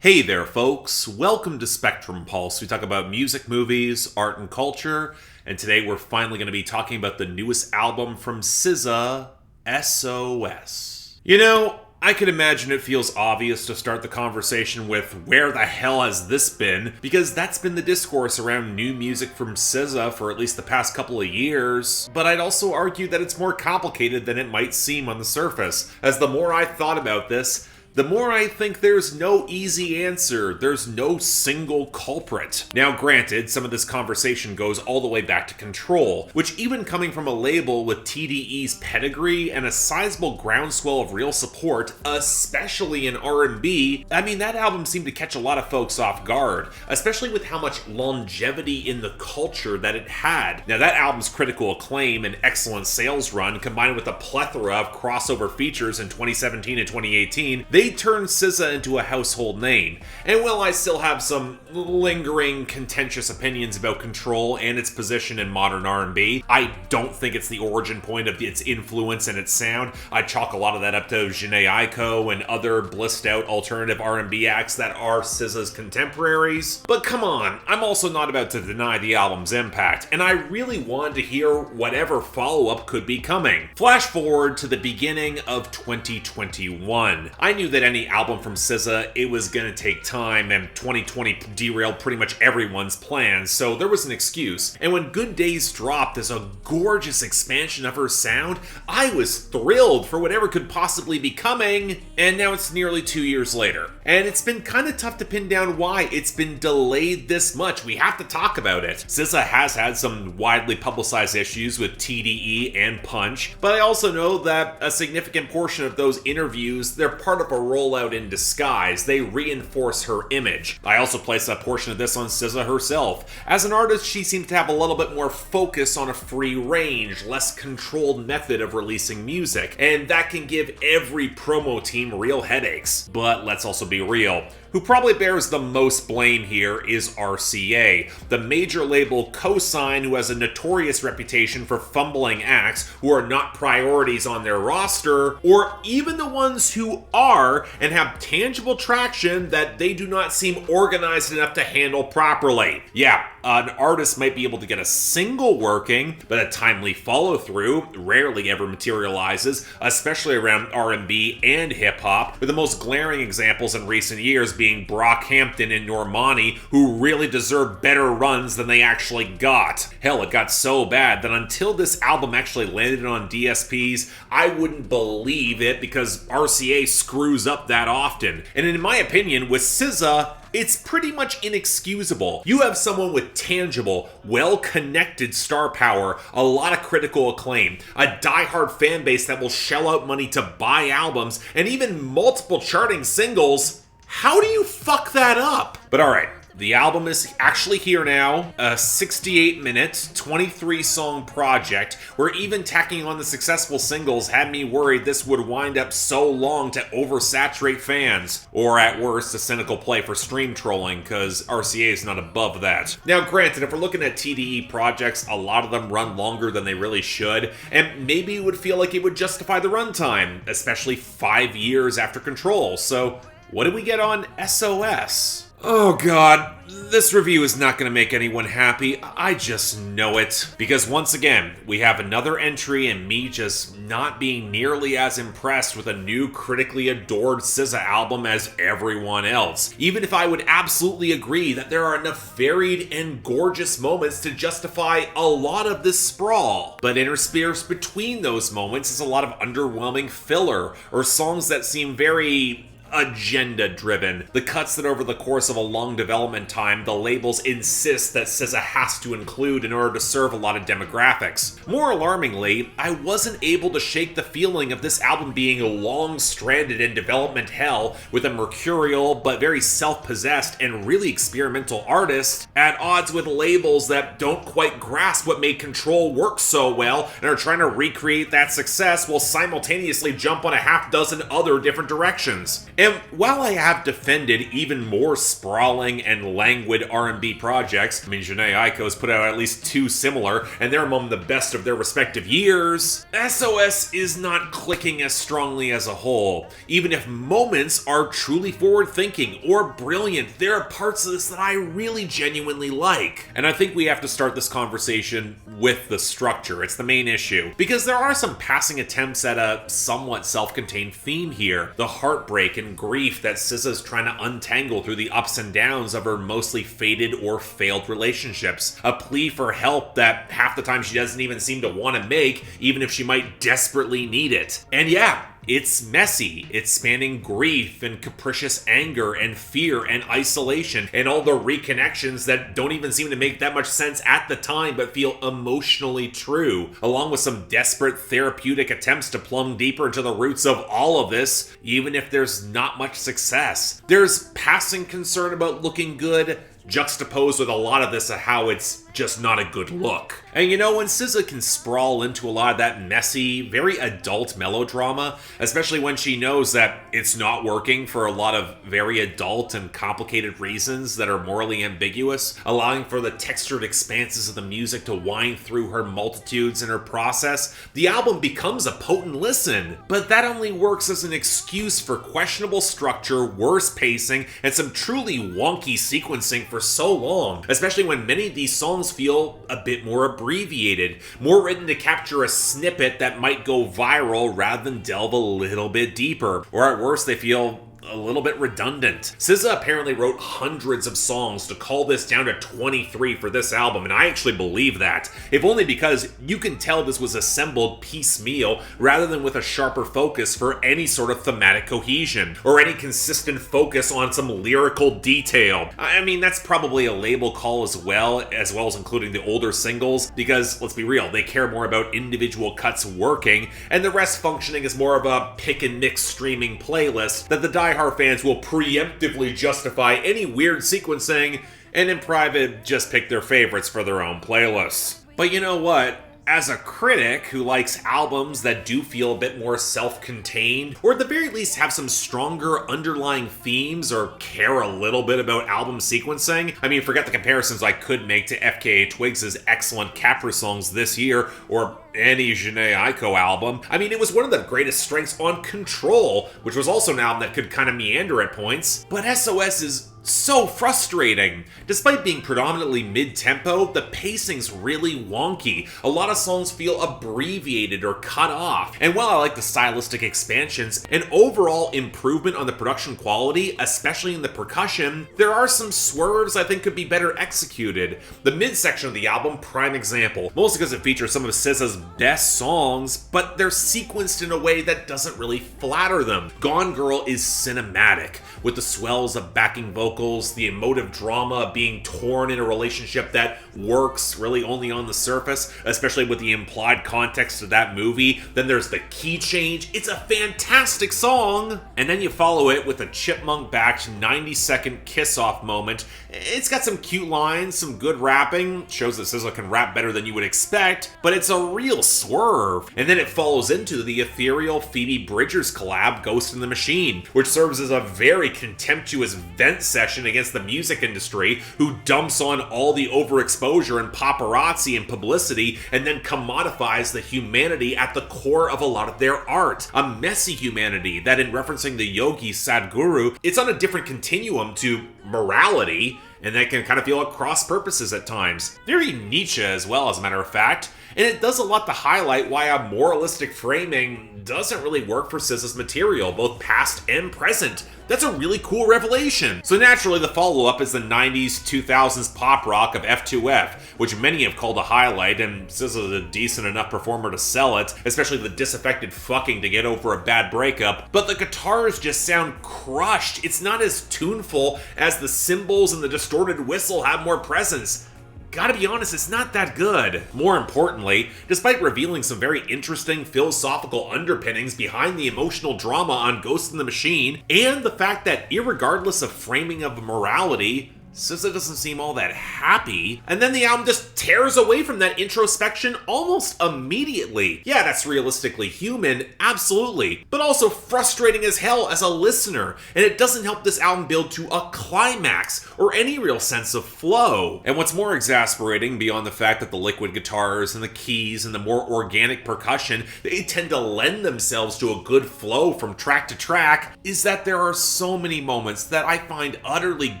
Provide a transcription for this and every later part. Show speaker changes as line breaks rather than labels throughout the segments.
Hey there, folks. Welcome to Spectrum Pulse. We talk about music, movies, art, and culture. And today we're finally going to be talking about the newest album from SZA, SOS. You know, I can imagine it feels obvious to start the conversation with where the hell has this been? Because that's been the discourse around new music from SZA for at least the past couple of years. But I'd also argue that it's more complicated than it might seem on the surface, as the more I thought about this, the more I think there's no easy answer, there's no single culprit. Now granted, some of this conversation goes all the way back to Control, which even coming from a label with TDE's pedigree and a sizable groundswell of real support, especially in R&B, I mean that album seemed to catch a lot of folks off guard, especially with how much longevity in the culture that it had. Now that album's critical acclaim and excellent sales run, combined with a plethora of crossover features in 2017 and 2018, they turned SZA into a household name. And while I still have some lingering contentious opinions about Control and its position in modern R&B, I don't think it's the origin point of its influence and its sound. I chalk a lot of that up to Jhené Aiko and other blissed out alternative R&B acts that are SZA's contemporaries. But come on, I'm also not about to deny the album's impact, and I really wanted to hear whatever follow-up could be coming. Flash forward to the beginning of 2021. I knew that any album from SZA, it was gonna take time, and 2020 derailed pretty much everyone's plans, so there was an excuse. And when Good Days dropped as a gorgeous expansion of her sound, I was thrilled for whatever could possibly be coming, and now it's nearly 2 years later. And it's been kind of tough to pin down why it's been delayed this much. We have to talk about it. SZA has had some widely publicized issues with TDE and Punch, but I also know that a significant portion of those interviews, they're part of a rollout in disguise. They reinforce her image. I also place a portion of this on SZA herself. As an artist, she seems to have a little bit more focus on a free range, less controlled method of releasing music, and that can give every promo team real headaches. But let's also be real. Who probably bears the most blame here is RCA, the major label cosign who has a notorious reputation for fumbling acts who are not priorities on their roster, or even the ones who are and have tangible traction that they do not seem organized enough to handle properly. Yeah, an artist might be able to get a single working, but a timely follow-through rarely ever materializes, especially around R&B and hip-hop, with the most glaring examples in recent years being Brockhampton and Normani, who really deserve better runs than they actually got. Hell, it got so bad that until this album actually landed on DSPs, I wouldn't believe it because RCA screws up that often. And in my opinion, with SZA, it's pretty much inexcusable. You have someone with tangible, well-connected star power, a lot of critical acclaim, a diehard fan base that will shell out money to buy albums, and even multiple charting singles. How do you fuck that up? But alright, the album is actually here now, a 68-minute, 23-song project, where even tacking on the successful singles had me worried this would wind up so long to oversaturate fans. Or at worst, a cynical play for stream trolling, cause RCA is not above that. Now granted, if we're looking at TDE projects, a lot of them run longer than they really should, and maybe it would feel like it would justify the runtime, especially 5 years after Control, so what did we get on SOS? Oh god, this review is not going to make anyone happy, I just know it. Because once again, we have another entry and me just not being nearly as impressed with a new critically adored SZA album as everyone else. Even if I would absolutely agree that there are enough varied and gorgeous moments to justify a lot of this sprawl. But interspersed between those moments is a lot of underwhelming filler, or songs that seem very agenda-driven. The cuts that over the course of a long development time, the labels insist that SZA has to include in order to serve a lot of demographics. More alarmingly, I wasn't able to shake the feeling of this album being long-stranded in development hell with a mercurial but very self-possessed and really experimental artist at odds with labels that don't quite grasp what made Control work so well and are trying to recreate that success while simultaneously jump on a half dozen other different directions. And while I have defended even more sprawling and languid R&B projects, I mean, Jhené Aiko's put out at least 2 similar, and they're among the best of their respective years, SOS is not clicking as strongly as a whole. Even if moments are truly forward-thinking or brilliant, there are parts of this that I really genuinely like. And I think we have to start this conversation with the structure. It's the main issue. Because there are some passing attempts at a somewhat self-contained theme here. The heartbreak and grief that SZA's trying to untangle through the ups and downs of her mostly faded or failed relationships. A plea for help that half the time she doesn't even seem to want to make, even if she might desperately need it. And yeah, it's messy. It's spanning grief and capricious anger and fear and isolation and all the reconnections that don't even seem to make that much sense at the time but feel emotionally true, along with some desperate therapeutic attempts to plumb deeper into the roots of all of this, even if there's not much success. There's passing concern about looking good, juxtaposed with a lot of this of how it's just not a good look. And you know, when SZA can sprawl into a lot of that messy, very adult melodrama, especially when she knows that it's not working for a lot of very adult and complicated reasons that are morally ambiguous, allowing for the textured expanses of the music to wind through her multitudes in her process, the album becomes a potent listen. But that only works as an excuse for questionable structure, worse pacing, and some truly wonky sequencing for so long, especially when many of these songs feel a bit more abbreviated, more written to capture a snippet that might go viral rather than delve a little bit deeper, or at worst they feel a little bit redundant. SZA apparently wrote hundreds of songs to call this down to 23 for this album, and I actually believe that, if only because you can tell this was assembled piecemeal rather than with a sharper focus for any sort of thematic cohesion, or any consistent focus on some lyrical detail. I mean, that's probably a label call as well as including the older singles, because let's be real, they care more about individual cuts working, and the rest functioning as more of a pick and mix streaming playlist that the diehard fans will preemptively justify any weird sequencing, and in private just pick their favorites for their own playlists. But you know what? As a critic who likes albums that do feel a bit more self-contained, or at the very least have some stronger underlying themes or care a little bit about album sequencing, I mean, forget the comparisons I could make to FKA Twigs' excellent Capra songs this year, or any Jhené Aiko album. I mean, it was one of the greatest strengths on Control, which was also an album that could kind of meander at points, but SOS is so frustrating. Despite being predominantly mid-tempo, the pacing's really wonky. A lot of songs feel abbreviated or cut off. And while I like the stylistic expansions and overall improvement on the production quality, especially in the percussion, there are some swerves I think could be better executed. The mid-section of the album, prime example, mostly because it features some of SZA's best songs, but they're sequenced in a way that doesn't really flatter them. Gone Girl is cinematic, with the swells of backing vocals, the emotive drama being torn in a relationship that works really only on the surface, especially with the implied context of that movie. Then there's the key change. It's a fantastic song. And then you follow it with a chipmunk-backed 90-second kiss-off moment. It's got some cute lines, some good rapping, shows that SZA can rap better than you would expect, but it's a real swerve. And then it follows into the ethereal Phoebe Bridgers collab, Ghost in the Machine, which serves as a very contemptuous vent session against the music industry, who dumps on all the overexposure and paparazzi and publicity, and then commodifies the humanity at the core of a lot of their art. A messy humanity that, in referencing the yogi Sadhguru, it's on a different continuum to morality, and that can kind of feel at cross purposes at times. Very Nietzsche as well, as a matter of fact. And it does a lot to highlight why a moralistic framing doesn't really work for SZA's material, both past and present. That's a really cool revelation. So naturally, the follow-up is the 90s, 2000s pop rock of F2F, which many have called a highlight, and SZA's a decent enough performer to sell it, especially the disaffected fucking to get over a bad breakup. But the guitars just sound crushed. It's not as tuneful as the cymbals and the distorted whistle have more presence. Gotta be honest, it's not that good. More importantly, despite revealing some very interesting philosophical underpinnings behind the emotional drama on Ghost in the Machine, and the fact that irregardless of framing of morality, SZA doesn't seem all that happy, and then the album just tears away from that introspection almost immediately. Yeah, that's realistically human, absolutely, but also frustrating as hell as a listener, and it doesn't help this album build to a climax or any real sense of flow. And what's more exasperating, beyond the fact that the liquid guitars and the keys and the more organic percussion, they tend to lend themselves to a good flow from track to track, is that there are so many moments that I find utterly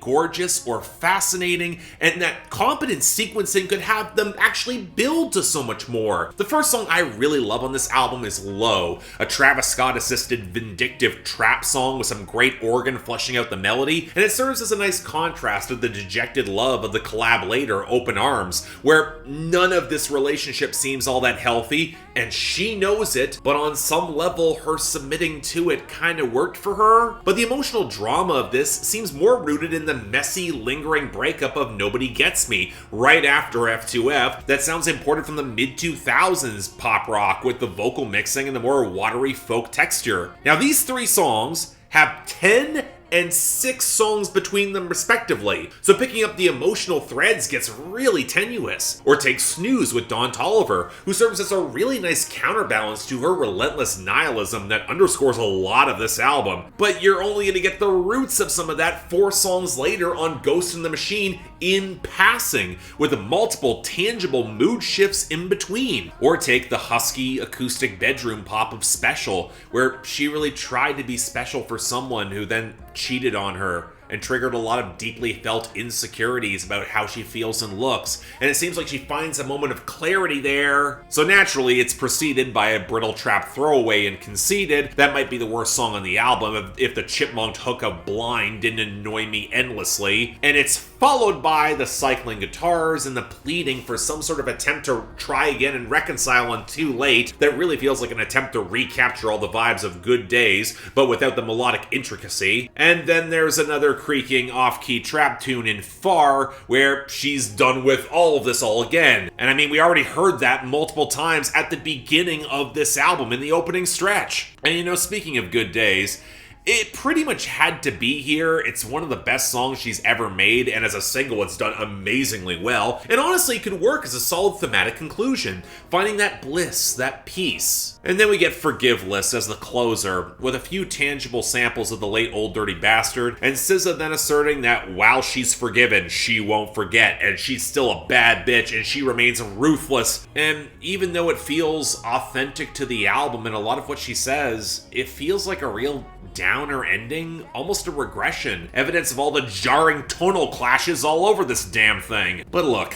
gorgeous or fascinating, and that competent sequencing could have them actually build to so much more. The first song I really love on this album is Low, a Travis Scott assisted vindictive trap song with some great organ fleshing out the melody, and it serves as a nice contrast to the dejected love of the collab later, Open Arms, where none of this relationship seems all that healthy, and she knows it, but on some level her submitting to it kind of worked for her. But the emotional drama of this seems more rooted in the messy, lingering breakup of Nobody Gets Me right after F2F that sounds imported from the mid-2000s pop rock with the vocal mixing and the more watery folk texture. Now these three songs have 10 and 6 songs between them respectively, so picking up the emotional threads gets really tenuous. Or take Snooze with Don Toliver, who serves as a really nice counterbalance to her relentless nihilism that underscores a lot of this album, but you're only going to get the roots of some of that 4 songs later on Ghost in the Machine in passing, with multiple tangible mood shifts in between. Or take the husky acoustic bedroom pop of Special, where she really tried to be special for someone who then cheated on her and triggered a lot of deeply felt insecurities about how she feels and looks, and it seems like she finds a moment of clarity there. So naturally, it's preceded by a brittle trap throwaway in Conceited. That might be the worst song on the album if the chipmunked hook of Blind didn't annoy me endlessly, and it's followed by the cycling guitars and the pleading for some sort of attempt to try again and reconcile on Too Late that really feels like an attempt to recapture all the vibes of Good Days, but without the melodic intricacy. And then there's another creaking off-key trap tune in Far, where she's done with all of this all again. And I mean, we already heard that multiple times at the beginning of this album in the opening stretch. And you know, speaking of Good Days, it pretty much had to be here. It's one of the best songs she's ever made, and as a single, it's done amazingly well, and honestly, it could work as a solid thematic conclusion, finding that bliss, that peace. And then we get Forgiveless as the closer, with a few tangible samples of the late Old Dirty Bastard, and SZA then asserting that while she's forgiven, she won't forget, and she's still a bad bitch, and she remains ruthless. And even though it feels authentic to the album and a lot of what she says, it feels like a real downer ending, almost a regression, evidence of all the jarring tonal clashes all over this damn thing. But look,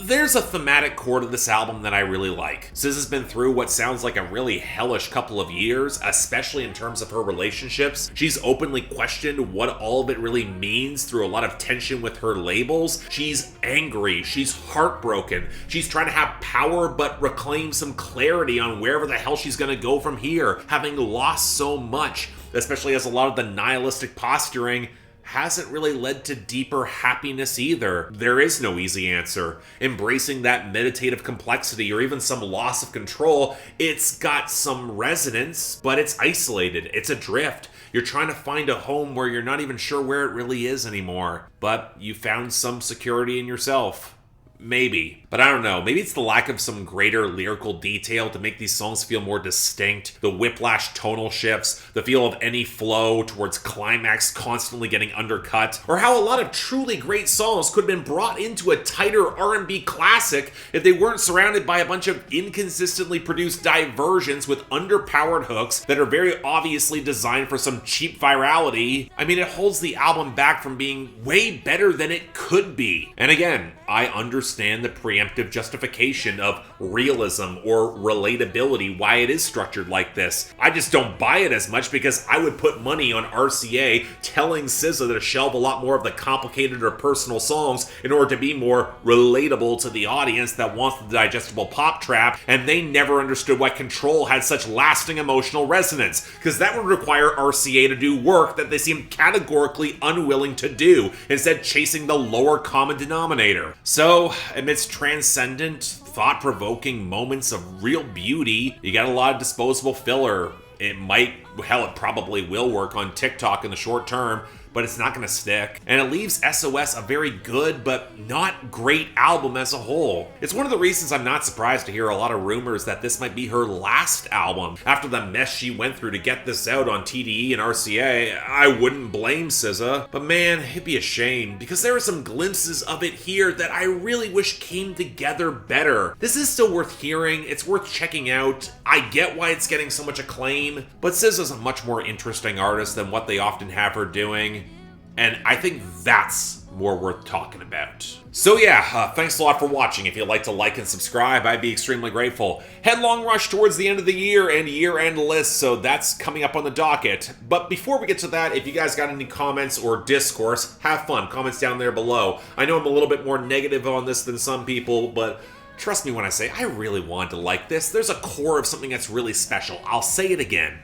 there's a thematic core to this album that I really like. SZA's been through what sounds like a really hellish couple of years, especially in terms of her relationships. She's openly questioned what all of it really means through a lot of tension with her labels. She's angry, she's heartbroken, she's trying to have power but reclaim some clarity on wherever the hell she's gonna go from here, having lost so much, especially as a lot of the nihilistic posturing hasn't really led to deeper happiness either. There is no easy answer. Embracing that meditative complexity or even some loss of control, it's got some resonance, but it's isolated, it's adrift. You're trying to find a home where you're not even sure where it really is anymore, but you found some security in yourself. Maybe. But I don't know. Maybe it's the lack of some greater lyrical detail to make these songs feel more distinct. The whiplash tonal shifts, the feel of any flow towards climax constantly getting undercut, or how a lot of truly great songs could have been brought into a tighter R&B classic if they weren't surrounded by a bunch of inconsistently produced diversions with underpowered hooks that are very obviously designed for some cheap virality. I mean, it holds the album back from being way better than it could be. And again, I understand the preemptive justification of realism or relatability, why it is structured like this. I just don't buy it as much because I would put money on RCA telling SZA to shelve a lot more of the complicated or personal songs in order to be more relatable to the audience that wants the digestible pop trap, and they never understood why Control had such lasting emotional resonance, because that would require RCA to do work that they seem categorically unwilling to do, instead chasing the lower common denominator. So, amidst transcendent, thought-provoking moments of real beauty, you got a lot of disposable filler. It might, hell, it probably will work on TikTok in the short term, but it's not going to stick. And it leaves SOS a very good but not great album as a whole. It's one of the reasons I'm not surprised to hear a lot of rumors that this might be her last album. After the mess she went through to get this out on TDE and RCA, I wouldn't blame SZA. But man, it'd be a shame, because there are some glimpses of it here that I really wish came together better. This is still worth hearing, it's worth checking out. I get why it's getting so much acclaim, but SZA's a much more interesting artist than what they often have her doing, and I think that's more worth talking about. So yeah, thanks a lot for watching. If you'd like to like and subscribe, I'd be extremely grateful. Headlong rush towards the end of the year and year-end list, so that's coming up on the docket. But before we get to that, if you guys got any comments or discourse, have fun. Comments down there below. I know I'm a little bit more negative on this than some people, but trust me when I say I really wanted to like this. There's a core of something that's really special. I'll say it again.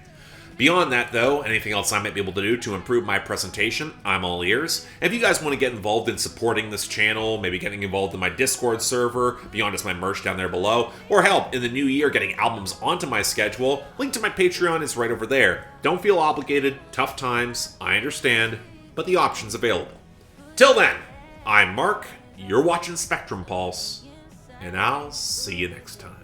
Beyond that, though, anything else I might be able to do to improve my presentation, I'm all ears. If you guys want to get involved in supporting this channel, maybe getting involved in my Discord server, beyond just my merch down there below, or help in the new year getting albums onto my schedule, link to my Patreon is right over there. Don't feel obligated, tough times, I understand, but the option's available. Till then, I'm Mark, you're watching Spectrum Pulse, and I'll see you next time.